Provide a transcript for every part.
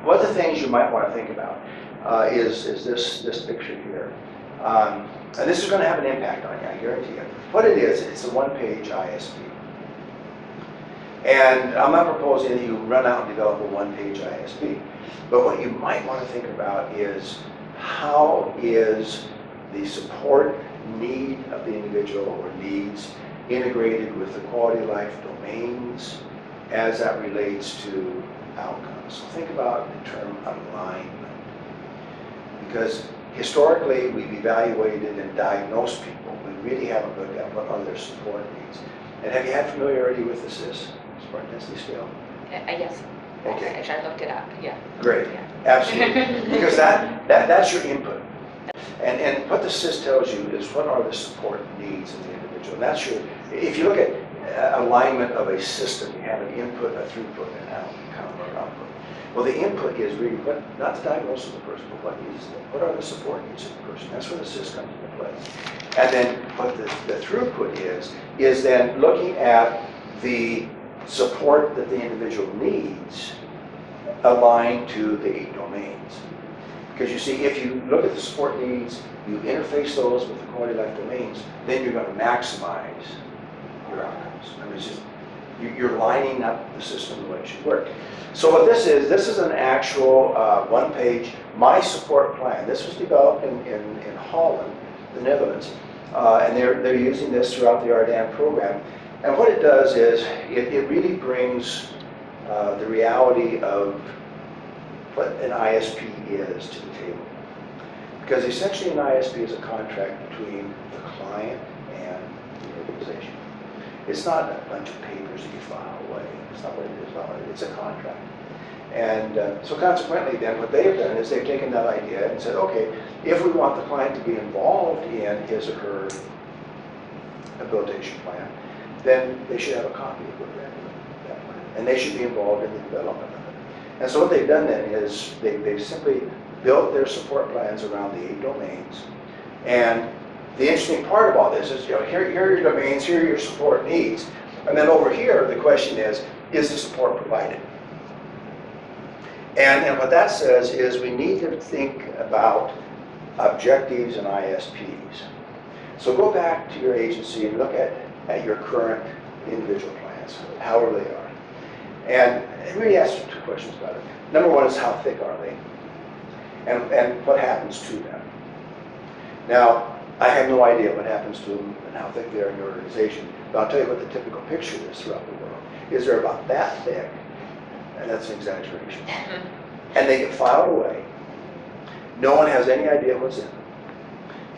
one of the things you might want to think about is this picture here. And this is going to have an impact on you, I guarantee you. What it is, it's a one-page ISP. And I'm not proposing that you run out and develop a one-page ISP. But what you might want to think about is how is the support need of the individual or needs integrated with the quality of life domains as that relates to outcomes. So think about the term alignment. Because historically, we've evaluated and diagnosed people. We really haven't looked at what are their support needs. And have you had familiarity with the SIS, support intensity scale? Yes. Okay. Actually, I looked it up, yeah. Great, Yeah. Absolutely. Because that's your input. And what the SIS tells you is what are the support needs of the individual. And that's your, if you look at alignment of a system, you have an input, a throughput, and an output. Well, the input is really what, not the diagnosis of the person, but what are the support needs of the person. That's where the SIS comes into play. And then what the throughput is then looking at the support that the individual needs aligned to the 8 domains. Because you see, if you look at the support needs, you interface those with the quality of life domains, then you're going to maximize your outcomes. I mean, it's just, you're lining up the system the way it should work. So what this is an actual one-page My Support Plan. This was developed in Holland, the Netherlands, and they're using this throughout the RDAN program. And what it does is it really brings the reality of what an ISP is to the table. Because essentially an ISP is a contract between the client and the organization. It's not a bunch of papers that you file away. It's not what it is. It's a contract. And so consequently then what they have done is they've taken that idea and said, okay, if we want the client to be involved in his or her habilitation plan, then they should have a copy of that plan. And they should be involved in the development of it. And so what they've done then is they've simply built their support plans around the 8 domains. And the interesting part of all this is, you know, here are your domains, here are your support needs. And then over here, the question is the support provided? And what that says is we need to think about objectives and ISPs. So go back to your agency and look at your current individual plans, however they are. And really ask 2 questions about it. Number one is how thick are they? And what happens to them? Now, I have no idea what happens to them and how thick they are in your organization, but I'll tell you what the typical picture is throughout the world. Is they're about that thick, and that's an exaggeration. And they get filed away. No one has any idea what's in them.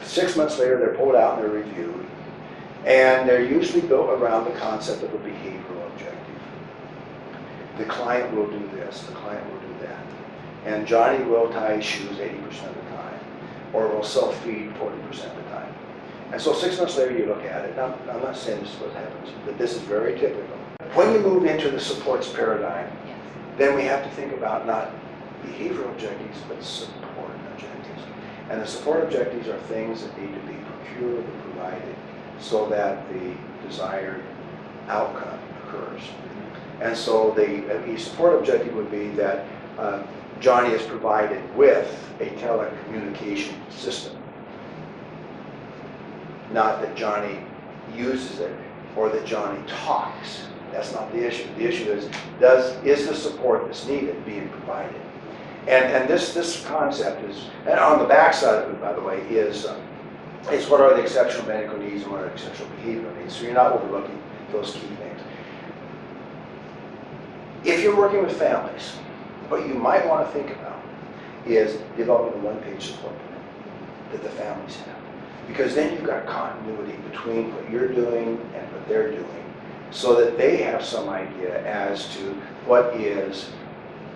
6 months later, they're pulled out and they're reviewed. And they're usually built around the concept of a behavioral objective. The client will do this, the client will do that. And Johnny will tie his shoes 80% of the time, or will self-feed 40% of the time. And so 6 months later, you look at it. Now, I'm not saying this is what happens, but this is very typical. When you move into the supports paradigm, then we have to think about not behavioral objectives, but support objectives. And the support objectives are things that need to be procured and provided so that the desired outcome occurs. And so the support objective would be that Johnny is provided with a telecommunication system. Not that Johnny uses it or that Johnny talks. That's not the issue. The issue is the support that's needed being provided? And this concept is, and on the back side of it, by the way, is what are the exceptional medical needs and what are the exceptional behavioral needs. So you're not overlooking those key things. If you're working with families, what you might want to think about is developing a one-page support plan that the families have. Because then you've got continuity between what you're doing and what they're doing so that they have some idea as to what is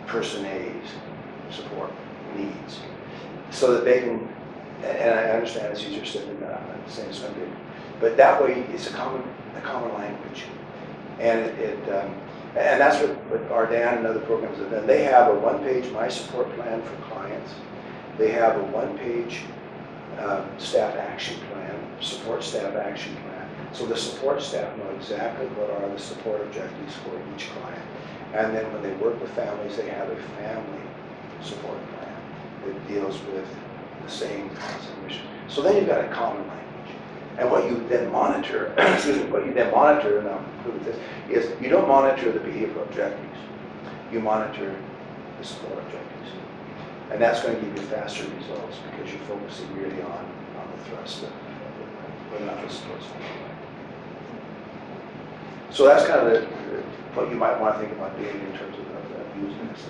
person A's support needs. So that they can, and I understand it's easier said than done, I'm not saying it's going to be, but that way it's a common language. And and that's what RDAN and other programs have done. They have a one-page My Support Plan for clients. They have a one-page staff action plan, support staff action plan. So the support staff know exactly what are the support objectives for each client. And then when they work with families, they have a family support plan that deals with the same mission. So then you've got a common language. And what you then monitor, excuse me, what you then monitor, and I'll conclude with this, is you don't monitor the behavioral objectives. You monitor the support objectives. And that's going to give you faster results because you're focusing really on the thrust of whether or not the support's going. So that's kind of what you might want to think about doing in terms of using this.